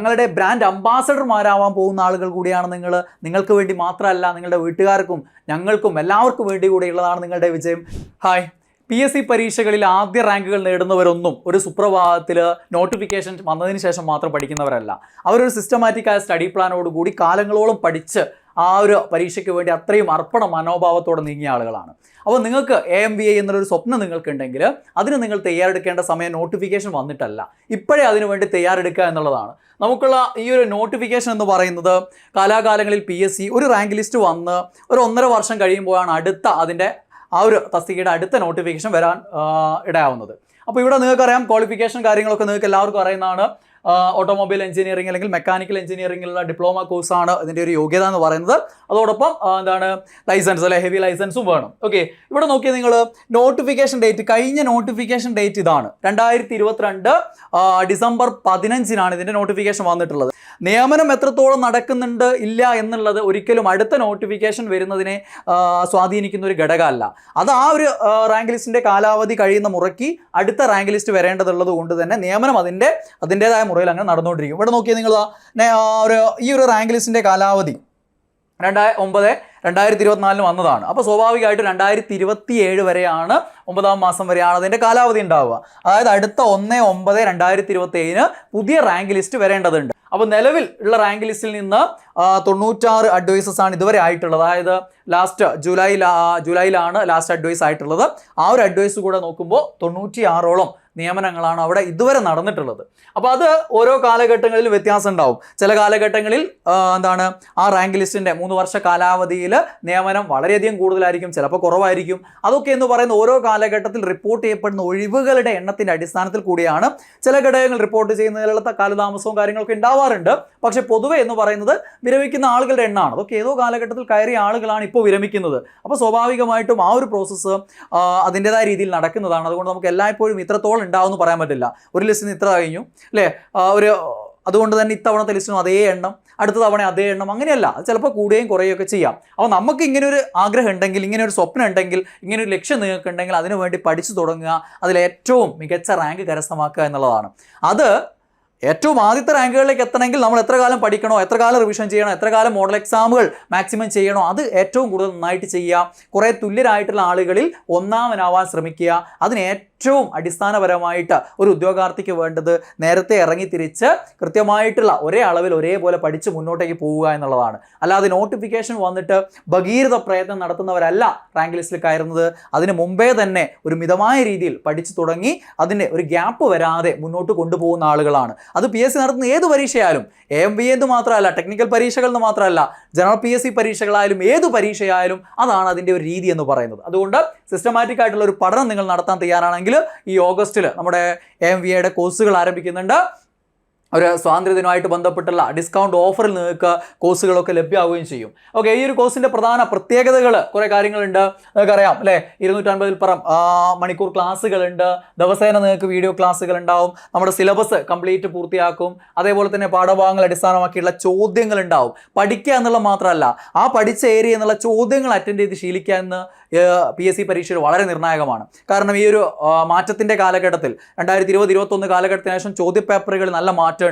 ഞങ്ങളുടെ ബ്രാൻഡ് അംബാസഡർമാരാവാൻ പോകുന്ന ആളുകൾ കൂടിയാണ് നിങ്ങൾ. നിങ്ങൾക്ക് വേണ്ടി മാത്രമല്ല, നിങ്ങളുടെ വീട്ടുകാർക്കും ഞങ്ങൾക്കും എല്ലാവർക്കും വേണ്ടി കൂടിയുള്ളതാണ് നിങ്ങളുടെ വിജയം. ഹായ്. PSC പരീക്ഷകളിൽ ആദ്യ റാങ്കുകൾ നേടുന്നവരൊന്നും ഒരു സുപ്രഭാതത്തിൽ നോട്ടിഫിക്കേഷൻ വന്നതിന് ശേഷം മാത്രം പഠിക്കുന്നവരല്ല. അവരൊരു സിസ്റ്റമാറ്റിക്കായ സ്റ്റഡി പ്ലാനോടുകൂടി കാലങ്ങളോളം പഠിച്ച് ആ ഒരു പരീക്ഷയ്ക്ക് വേണ്ടി അത്രയും അർപ്പണ മനോഭാവത്തോടെ നീങ്ങിയ ആളുകളാണ്. അപ്പോൾ നിങ്ങൾക്ക് AMVA എന്നുള്ളൊരു സ്വപ്നം നിങ്ങൾക്കുണ്ടെങ്കിൽ അതിന് നിങ്ങൾ തയ്യാറെടുക്കേണ്ട സമയം നോട്ടിഫിക്കേഷൻ വന്നിട്ടല്ല, ഇപ്പോഴേ അതിനുവേണ്ടി തയ്യാറെടുക്കുക എന്നുള്ളതാണ്. നമുക്കുള്ള ഈ ഒരു നോട്ടിഫിക്കേഷൻ എന്ന് പറയുന്നത് കാലാകാലങ്ങളിൽ PSC ഒരു റാങ്ക് ലിസ്റ്റ് വന്ന് ഒരു 1.5 വർഷം കഴിയുമ്പോഴാണ് അതിൻ്റെ ആ ഒരു തസ്തികയുടെ അടുത്ത നോട്ടിഫിക്കേഷൻ വരാൻ ഇടയാവുന്നത്. അപ്പോൾ ഇവിടെ നിങ്ങൾക്കറിയാം, ക്വാളിഫിക്കേഷൻ കാര്യങ്ങളൊക്കെ നിങ്ങൾക്ക് എല്ലാവർക്കും അറിയുന്നതാണ്. ഓട്ടോമൊബൈൽ എഞ്ചിനീയറിംഗ് അല്ലെങ്കിൽ മെക്കാനിക്കൽ എഞ്ചിനീയറിംഗിലുള്ള ഡിപ്ലോമ കോഴ്സാണ് ഇതിൻ്റെ ഒരു യോഗ്യത എന്ന് പറയുന്നത്. അതോടൊപ്പം ലൈസൻസ് അല്ലെ, ഹെവി ലൈസൻസും വേണം. ഓക്കെ, ഇവിടെ നോക്കിയാൽ നിങ്ങൾ നോട്ടിഫിക്കേഷൻ ഡേറ്റ്, കഴിഞ്ഞ നോട്ടിഫിക്കേഷൻ ഡേറ്റ് ഇതാണ്. 2022 ഡിസംബർ 15-നാണ് ഇതിൻ്റെ നോട്ടിഫിക്കേഷൻ വന്നിട്ടുള്ളത്. നിയമനം എത്രത്തോളം നടക്കുന്നുണ്ട് ഇല്ല എന്നുള്ളത് ഒരിക്കലും അടുത്ത നോട്ടിഫിക്കേഷൻ വരുന്നതിനെ സ്വാധീനിക്കുന്ന ഒരു ഘടകമല്ല. അത് ആ ഒരു റാങ്ക് ലിസ്റ്റിൻ്റെ കാലാവധി കഴിയുന്ന മുറയ്ക്ക് അടുത്ത റാങ്ക് ലിസ്റ്റ് വരേണ്ടതുള്ളത് കൊണ്ട് തന്നെ നിയമനം അതിൻ്റേതായ മുറയിൽ അങ്ങനെ നടന്നുകൊണ്ടിരിക്കും. ഇവിടെ നോക്കിയാൽ നിങ്ങൾ ഈ ഒരു റാങ്ക് ലിസ്റ്റിൻ്റെ കാലാവധി 2024 വന്നതാണ്. അപ്പോൾ സ്വാഭാവികമായിട്ടും 2027 വരെയാണ്, 9-ാം മാസം വരെയാണ് അതിൻ്റെ കാലാവധി ഉണ്ടാവുക. അതായത് അടുത്ത 1/9/2027 പുതിയ റാങ്ക് ലിസ്റ്റ് വരേണ്ടതുണ്ട്. അപ്പോൾ നിലവിൽ ഉള്ള റാങ്ക് ലിസ്റ്റിൽ നിന്ന് 96 അഡ്വൈസസ് ആണ് ഇതുവരെ ആയിട്ടുള്ളത്. അതായത് ലാസ്റ്റ് ജൂലൈയിലാണ് ലാസ്റ്റ് അഡ്വൈസ് ആയിട്ടുള്ളത്. ആ ഒരു അഡ്വൈസ് കൂടെ നോക്കുമ്പോൾ 96ഓളം നിയമനങ്ങളാണ് അവിടെ ഇതുവരെ നടന്നിട്ടുള്ളത്. അപ്പോൾ അത് ഓരോ കാലഘട്ടങ്ങളിൽ വ്യത്യാസം ഉണ്ടാവും. ചില കാലഘട്ടങ്ങളിൽ ആ റാങ്ക് ലിസ്റ്റിൻ്റെ 3 വർഷ കാലാവധിയിൽ നിയമനം വളരെയധികം കൂടുതലായിരിക്കും, ചിലപ്പോൾ കുറവായിരിക്കും. അതൊക്കെ എന്ന് പറയുന്ന ഓരോ കാലഘട്ടത്തിൽ റിപ്പോർട്ട് ചെയ്യപ്പെടുന്ന ഒഴിവുകളുടെ എണ്ണത്തിൻ്റെ അടിസ്ഥാനത്തിൽ കൂടിയാണ് ചില ഘടകങ്ങൾ റിപ്പോർട്ട് ചെയ്യുന്നതിലുള്ള കാലതാമസവും കാര്യങ്ങളൊക്കെ ഉണ്ടാവാറുണ്ട്. പക്ഷേ പൊതുവെ എന്ന് പറയുന്നത് വിരമിക്കുന്ന ആളുകളുടെ എണ്ണമാണ്. അതൊക്കെ ഏതോ കാലഘട്ടത്തിൽ കയറിയ ആളുകളാണ് ഇപ്പോൾ വിരമിക്കുന്നത്. അപ്പോൾ സ്വാഭാവികമായിട്ടും ആ ഒരു പ്രോസസ്സ് അതിൻ്റെതായ രീതിയിൽ നടക്കുന്നതാണ്. അതുകൊണ്ട് നമുക്ക് എല്ലായ്പ്പോഴും ഇത്രത്തോളം ഉണ്ടാവുമെന്ന് പറയാൻ പറ്റില്ല. ഒരു ലിസ്റ്റിന് ഇത്ര കഴിഞ്ഞു അല്ലേ, അതുകൊണ്ട് തന്നെ ഇത്തവണത്തെ ലിസ്റ്റിനും അതേ എണ്ണം, അടുത്ത തവണ അതേ എണ്ണം, അങ്ങനെയല്ല. അത് ചിലപ്പോൾ കൂടുകയും കുറയുകയൊക്കെ ചെയ്യാം. അപ്പോൾ നമുക്ക് ഇങ്ങനെ ഒരു ആഗ്രഹം ഉണ്ടെങ്കിൽ, ഇങ്ങനെ ഒരു സ്വപ്നം ഉണ്ടെങ്കിൽ, ഇങ്ങനെ ഒരു ലക്ഷ്യം നിങ്ങൾക്ക് ഉണ്ടെങ്കിൽ അതിനു വേണ്ടി പഠിച്ചു തുടങ്ങുക, അതിലേറ്റവും മികച്ച റാങ്ക് കരസ്ഥമാക്കുക എന്നുള്ളതാണ്. അത് ഏറ്റവും ആദ്യത്തെ റാങ്കുകളിലേക്ക് എത്തണമെങ്കിൽ നമ്മൾ എത്ര കാലം പഠിക്കണോ, എത്ര കാലം റിവിഷൻ ചെയ്യണോ, എത്ര കാലം മോഡൽ എക്സാമുകൾ മാക്സിമം ചെയ്യണോ, അത് ഏറ്റവും കൂടുതൽ നന്നായിട്ട് ചെയ്യുക. കുറേ തുല്യരായിട്ടുള്ള ആളുകളിൽ ഒന്നാമനാവാൻ ശ്രമിക്കുക. അതിന് ഏറ്റവും അടിസ്ഥാനപരമായിട്ട് ഒരു ഉദ്യോഗാർത്ഥിക്ക് വേണ്ടത് നേരത്തെ ഇറങ്ങി തിരിച്ച് കൃത്യമായിട്ടുള്ള ഒരേ അളവിൽ ഒരേപോലെ പഠിച്ച് മുന്നോട്ടേക്ക് പോവുക എന്നുള്ളതാണ്. അല്ലാതെ നോട്ടിഫിക്കേഷൻ വന്നിട്ട് ഭഗീരഥ പ്രയത്നം നടത്തുന്നവരല്ല റാങ്ക് ലിസ്റ്റിൽ കയറുന്നത്. അതിന് മുമ്പേ തന്നെ ഒരു മിതമായ രീതിയിൽ പഠിച്ചു തുടങ്ങി അതിന് ഒരു ഗ്യാപ്പ് വരാതെ മുന്നോട്ട് കൊണ്ടുപോകുന്ന ആളുകളാണ്. അത് PSC നടത്തുന്ന ഏത് പരീക്ഷയായാലും, AMVA എന്ന് മാത്രമല്ല, ടെക്നിക്കൽ പരീക്ഷകൾ എന്ന് മാത്രമല്ല, ജനറൽ PSC പരീക്ഷകളായാലും ഏത് പരീക്ഷയായാലും അതാണ് അതിൻ്റെ ഒരു രീതി എന്ന് പറയുന്നത്. അതുകൊണ്ട് സിസ്റ്റമാറ്റിക് ആയിട്ടുള്ള ഒരു പഠനം നിങ്ങൾ നടത്താൻ തയ്യാറാണെങ്കിൽ ഈ ഓഗസ്റ്റിൽ നമ്മുടെ AMVAയുടെ കോഴ്സുകൾ ആരംഭിക്കുന്നുണ്ട്. ഒരു സ്വാതന്ത്ര്യദിനമായിട്ട് ബന്ധപ്പെട്ടുള്ള ഡിസ്കൗണ്ട് ഓഫറിൽ നിങ്ങൾക്ക് കോഴ്സുകളൊക്കെ ലഭ്യമാവുകയും ചെയ്യും. ഓക്കെ, ഈ ഒരു കോഴ്സിൻ്റെ പ്രധാന പ്രത്യേകതകൾ കുറേ കാര്യങ്ങളുണ്ട്. നിങ്ങൾക്കറിയാം അല്ലേ, 250-ൽ പരം മണിക്കൂർ ക്ലാസ്സുകളുണ്ട്. ദിവസേന നിങ്ങൾക്ക് വീഡിയോ ക്ലാസ്സുകൾ ഉണ്ടാവും. നമ്മുടെ സിലബസ് കംപ്ലീറ്റ് പൂർത്തിയാക്കും. അതേപോലെ തന്നെ പാഠഭാഗങ്ങൾ അടിസ്ഥാനമാക്കിയുള്ള ചോദ്യങ്ങൾ ഉണ്ടാവും. പഠിക്കുക എന്നുള്ള മാത്രമല്ല, ആ പഠിച്ച ഏരിയ എന്നുള്ള ചോദ്യങ്ങൾ അറ്റൻഡ് ചെയ്ത് ശീലിക്കുക എന്ന് PSC പരീക്ഷയിൽ വളരെ നിർണായകമാണ്. കാരണം ഈ ഒരു മാറ്റത്തിൻ്റെ കാലഘട്ടത്തിൽ 2020-21 കാലഘട്ടത്തിന് ശേഷം ചോദ്യപേപ്പറുകളിൽ നല്ല മാറ്റമുണ്ട്.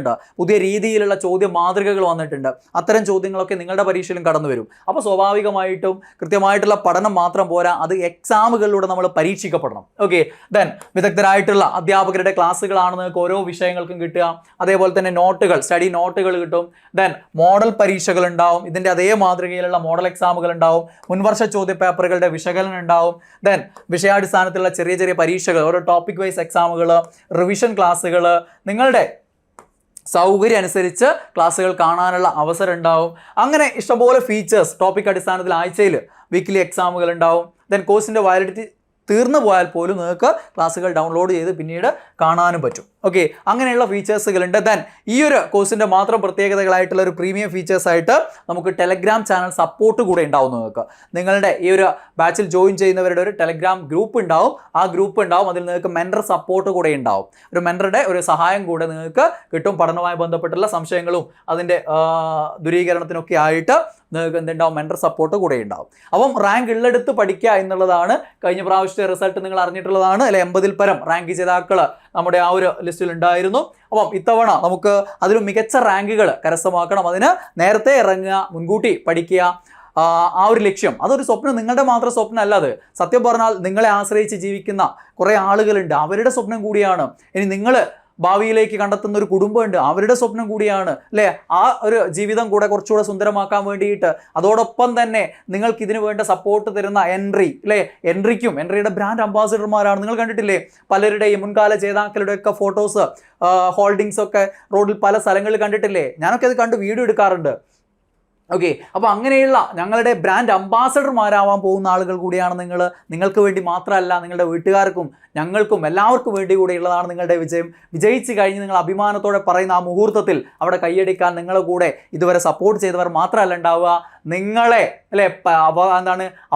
പുതിയ രീതിയിലുള്ള ചോദ്യ മാതൃകകൾ വന്നിട്ടുണ്ട്. അത്തരം ചോദ്യങ്ങളൊക്കെ നിങ്ങളുടെ പരീക്ഷയിലും കടന്നു വരും. അപ്പോൾ സ്വാഭാവികമായിട്ടും കൃത്യമായിട്ടുള്ള പഠനം മാത്രം പോരാ, അത് എക്സാമുകളിലൂടെ നമ്മൾ പരീക്ഷിക്കപ്പെടണം. ഓക്കെ, ദെൻ വിദഗ്ധരായിട്ടുള്ള അധ്യാപകരുടെ ക്ലാസ്സുകളാണ് നിങ്ങൾക്ക് ഓരോ വിഷയങ്ങൾക്കും കിട്ടുക. അതേപോലെ തന്നെ നോട്ടുകൾ, സ്റ്റഡി നോട്ടുകൾ കിട്ടും. ദെൻ മോഡൽ പരീക്ഷകൾ ഉണ്ടാവും. ഇതിൻ്റെ അതേ മാതൃകയിലുള്ള മോഡൽ എക്സാമുകൾ ഉണ്ടാവും. മുൻവർഷ ചോദ്യ പേപ്പറുകളുടെ വിശകലനം ഉണ്ടാവും. ദെൻ വിഷയാടിസ്ഥാനത്തിലുള്ള ചെറിയ ചെറിയ പരീക്ഷകൾ, ഓരോ ടോപ്പിക് വൈസ് എക്സാമുകൾ, റിവിഷൻ ക്ലാസ്സുകൾ, നിങ്ങളുടെ സൗകര്യം അനുസരിച്ച് ക്ലാസ്സുകൾ കാണാനുള്ള അവസരം ഉണ്ടാവും. അങ്ങനെ ഇഷ്ടംപോലെ ഫീച്ചേഴ്സ് ടോപ്പിക് അടിസ്ഥാനത്തിൽ ആഴ്ചയിൽ വീക്കിലി എക്സാമുകൾ ഉണ്ടാവും. ദെൻ കോഴ്സിൻ്റെ വാലിഡിറ്റി തീർന്നു പോയാൽ പോലും നിങ്ങൾക്ക് ക്ലാസ്സുകൾ ഡൗൺലോഡ് ചെയ്ത് പിന്നീട് കാണാനും പറ്റും. ഓക്കെ, അങ്ങനെയുള്ള ഫീച്ചേഴ്സുകളുണ്ട്. ദെൻ ഈ ഒരു കോഴ്സിൻ്റെ മാത്രം പ്രത്യേകതകളായിട്ടുള്ള ഒരു പ്രീമിയം ഫീച്ചേഴ്സായിട്ട് നമുക്ക് ടെലഗ്രാം ചാനൽ സപ്പോർട്ട് കൂടെ ഉണ്ടാവും. നിങ്ങളുടെ ഈ ഒരു ബാച്ചിൽ ജോയിൻ ചെയ്യുന്നവരുടെ ഒരു ടെലഗ്രാം ഗ്രൂപ്പ് ഉണ്ടാവും. ആ ഗ്രൂപ്പ് ഉണ്ടാവും. അതിൽ നിങ്ങൾക്ക് മെൻറ്റർ സപ്പോർട്ട് കൂടെ ഉണ്ടാവും. ഒരു മെൻറ്ററുടെ ഒരു സഹായം കൂടെ നിങ്ങൾക്ക് കിട്ടും. പഠനവുമായി ബന്ധപ്പെട്ടുള്ള സംശയങ്ങളും അതിൻ്റെ ദൂരീകരണത്തിനൊക്കെ ആയിട്ട് നിങ്ങൾക്ക് എന്തുണ്ടാവും, മെൻറ്റർ സപ്പോർട്ട് കൂടെ ഉണ്ടാവും. അപ്പം റാങ്ക് ഉള്ളെടുത്ത് പഠിക്കുക എന്നുള്ളതാണ് കഴിഞ്ഞ പ്രാവശ്യത്തെ റിസൾട്ട് നിങ്ങൾ അറിഞ്ഞിട്ടുള്ളതാണ്. അല്ലെ, 80-ൽ പരം റാങ്ക് ജേതാക്കൾ നമ്മുടെ ആ ഒരു ലിസ്റ്റിൽ ഉണ്ടായിരുന്നു. അപ്പം ഇത്തവണ നമുക്ക് അതിലും മികച്ച റാങ്കുകൾ കരസ്ഥമാക്കണം. അതിന് നേരത്തെ ഇറങ്ങുക, മുൻകൂട്ടി പഠിക്കുക, ആ ഒരു ലക്ഷ്യം, അതൊരു സ്വപ്നം, നിങ്ങളുടെ മാത്രം സ്വപ്നം അല്ല അത്. സത്യം പറഞ്ഞാൽ നിങ്ങളെ ആശ്രയിച്ച് ജീവിക്കുന്ന കുറേ ആളുകളുണ്ട്, അവരുടെ സ്വപ്നം കൂടിയാണ്. ഇനി നിങ്ങൾ ഭാവിയിലേക്ക് കണ്ടെത്തുന്ന ഒരു കുടുംബമുണ്ട്, അവരുടെ സ്വപ്നം കൂടിയാണ് അല്ലേ? ആ ഒരു ജീവിതം കൂടെ കുറച്ചുകൂടെ സുന്ദരമാക്കാൻ വേണ്ടിയിട്ട് അതോടൊപ്പം തന്നെ നിങ്ങൾക്ക് ഇതിനു വേണ്ട സപ്പോർട്ട് തരുന്ന എൻട്രി അല്ലേ, എൻട്രിയുടെ ബ്രാൻഡ് അംബാസിഡർമാരാണ്. നിങ്ങൾ കണ്ടിട്ടില്ലേ പലരുടെയും മുൻകാല ജേതാക്കളുടെ ഒക്കെ ഫോട്ടോസ്, ഹോൾഡിങ്സ് ഒക്കെ റോഡിൽ പല സ്ഥലങ്ങളിൽ കണ്ടിട്ടില്ലേ? ഞാനൊക്കെ അത് കണ്ട് വീഡിയോ എടുക്കാറുണ്ട്. ഓക്കെ, അപ്പോൾ അങ്ങനെയുള്ള ഞങ്ങളുടെ ബ്രാൻഡ് അംബാസഡർമാരാവാൻ പോകുന്ന ആളുകൾ കൂടിയാണ് നിങ്ങൾ. നിങ്ങൾക്ക് വേണ്ടി മാത്രമല്ല, നിങ്ങളുടെ വീട്ടുകാർക്കും ഞങ്ങൾക്കും എല്ലാവർക്കും വേണ്ടി കൂടെയുള്ളതാണ് നിങ്ങളുടെ വിജയം. വിജയിച്ച് കഴിഞ്ഞ് നിങ്ങൾ അഭിമാനത്തോടെ പറയുന്ന ആ മുഹൂർത്തത്തിൽ അവിടെ കൈയടിക്കാൻ നിങ്ങളുടെ കൂടെ ഇതുവരെ സപ്പോർട്ട് ചെയ്തവർ മാത്രമല്ല ഉണ്ടാവുക, നിങ്ങളെ അല്ലേ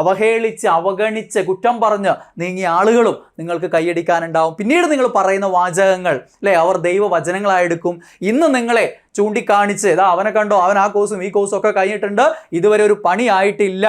അവഹേളിച്ച് അവഗണിച്ച് കുറ്റം പറഞ്ഞ് നീങ്ങിയ ആളുകളും നിങ്ങൾക്ക് കൈയടിക്കാനുണ്ടാവും. പിന്നീട് നിങ്ങൾ പറയുന്ന വാചകങ്ങൾ അല്ലേ, അവർ ദൈവവചനങ്ങളായെടുക്കും. ഇന്ന് നിങ്ങളെ ചൂണ്ടിക്കാണിച്ച് ഇതാ അവനെ കണ്ടോ, അവൻ ആ കോഴ്സും ഈ കോഴ്സും ഒക്കെ കഴിഞ്ഞിട്ടുണ്ട്, ഇതുവരെ ഒരു പണി ആയിട്ടില്ല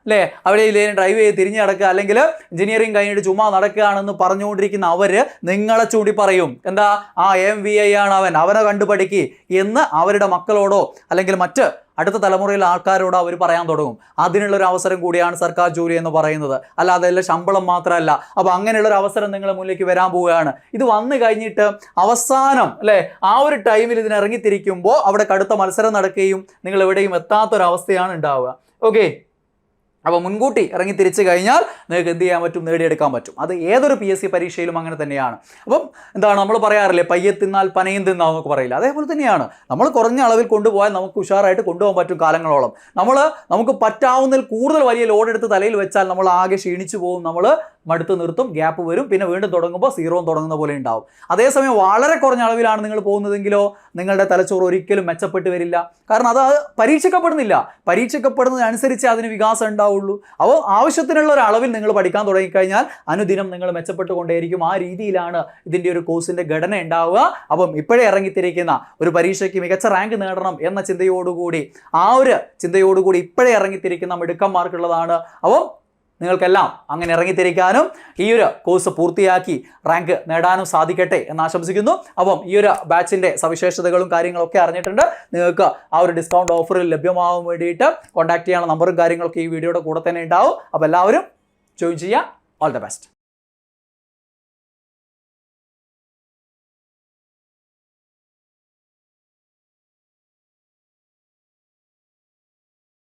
അല്ലേ, അവിടെ ഇല്ലെങ്കിൽ ഡ്രൈവ് ചെയ്ത് തിരിഞ്ഞ് നടക്കുക, അല്ലെങ്കിൽ എഞ്ചിനീയറിംഗ് കഴിഞ്ഞിട്ട് ചുമ്മാ നടക്കുകയാണെന്ന് പറഞ്ഞുകൊണ്ടിരിക്കുന്ന അവർ നിങ്ങളെ ചൂണ്ടി പറയും. എന്താ, ആ MVI ആണ് അവനെ കണ്ടുപഠിക്ക് എന്ന് അവരുടെ മക്കളോടോ അല്ലെങ്കിൽ മറ്റ് അടുത്ത തലമുറയിലെ ആൾക്കാരോട് അവർ പറയാൻ തുടങ്ങും. അതിനുള്ളൊരു അവസരം കൂടിയാണ് സർക്കാർ ജോലി എന്ന് പറയുന്നത്, അല്ലാതെ അല്ല ശമ്പളം മാത്രമല്ല. അപ്പോൾ അങ്ങനെയുള്ളൊരു അവസരം നിങ്ങളുടെ മുന്നിലേക്ക് വരാൻ പോവുകയാണ്. ഇത് വന്നു കഴിഞ്ഞിട്ട് അവസാനം അല്ലേ ആ ഒരു ടൈമിൽ ഇതിനിറങ്ങിത്തിരിക്കുമ്പോൾ അവിടെ കടുത്ത മത്സരം നടക്കുകയും നിങ്ങൾ എവിടെയും എത്താത്തൊരവസ്ഥയാണ് ഉണ്ടാവുക. ഓക്കെ, അപ്പോൾ മുൻകൂട്ടി ഇറങ്ങി തിരിച്ചു കഴിഞ്ഞാൽ നിങ്ങൾക്ക് എന്ത് ചെയ്യാൻ പറ്റും, നേടിയെടുക്കാൻ പറ്റും. അത് ഏതൊരു PSC പരീക്ഷയിലും അങ്ങനെ തന്നെയാണ്. അപ്പം എന്താണ് നമ്മൾ പറയാറില്ലേ, പയ്യെ തിന്നാൽ പനയും തിന്നാന്നൊക്കെ പറയില്ല, അതേപോലെ തന്നെയാണ്. നമ്മൾ കുറഞ്ഞ അളവിൽ കൊണ്ടുപോയാൽ നമുക്ക് ഉഷാറായിട്ട് കൊണ്ടുപോകാൻ പറ്റും കാലങ്ങളോളം. നമുക്ക് പറ്റാവുന്നതിൽ കൂടുതൽ വലിയ ലോഡ് എടുത്ത് തലയിൽ വെച്ചാൽ നമ്മൾ ആകെ ക്ഷീണിച്ചു പോകും, നമ്മൾ മടുത്ത് നിർത്തും, ഗ്യാപ്പ് വരും, പിന്നെ വീണ്ടും തുടങ്ങുമ്പോൾ സീറോയും തുടങ്ങുന്ന പോലെ ഉണ്ടാവും. അതേസമയം വളരെ കുറഞ്ഞ അളവിലാണ് നിങ്ങൾ പോകുന്നതെങ്കിലോ നിങ്ങളുടെ തലച്ചോറ് ഒരിക്കലും മെച്ചപ്പെട്ട് വരില്ല. കാരണം അത് പരീക്ഷിക്കപ്പെടുന്നില്ല. പരീക്ഷിക്കപ്പെടുന്നതിനനുസരിച്ച് അതിന് വികാസം ഉണ്ടാവുള്ളൂ. അപ്പോൾ ആവശ്യത്തിനുള്ള ഒരു അളവിൽ നിങ്ങൾ പഠിക്കാൻ തുടങ്ങിക്കഴിഞ്ഞാൽ അനുദിനം നിങ്ങൾ മെച്ചപ്പെട്ടുകൊണ്ടേയിരിക്കും. ആ രീതിയിലാണ് ഇതിൻ്റെ ഒരു കോഴ്സിൻ്റെ ഘടന ഉണ്ടാവുക. അപ്പം ഇപ്പോഴേ ഇറങ്ങിത്തിരിക്കുന്ന ഒരു പരീക്ഷയ്ക്ക് മികച്ച റാങ്ക് നേടണം എന്ന ചിന്തയോടുകൂടി ഇപ്പോഴേ ഇറങ്ങിത്തിരിക്കുന്ന മിടുക്കന്മാർക്കുള്ളതാണ്. അപ്പോൾ നിങ്ങൾക്കെല്ലാം അങ്ങനെ ഇറങ്ങിത്തിരിക്കാനും ഈ ഒരു കോഴ്സ് പൂർത്തിയാക്കി റാങ്ക് നേടാനും സാധിക്കട്ടെ എന്ന് ആശംസിക്കുന്നു. അപ്പം ഈ ഒരു ബാച്ചിൻ്റെ സവിശേഷതകളും കാര്യങ്ങളൊക്കെ അറിഞ്ഞിട്ടുണ്ട്. നിങ്ങൾക്ക് ആ ഒരു ഡിസ്കൗണ്ട് ഓഫറിൽ ലഭ്യമാവാൻ വേണ്ടിയിട്ട് കോൺടാക്ട് ചെയ്യാനുള്ള നമ്പറും കാര്യങ്ങളൊക്കെ ഈ വീഡിയോയുടെ കൂടെ തന്നെ ഉണ്ടാവും. അപ്പോൾ എല്ലാവരും ജോയിൻ ചെയ്യുക. All the best.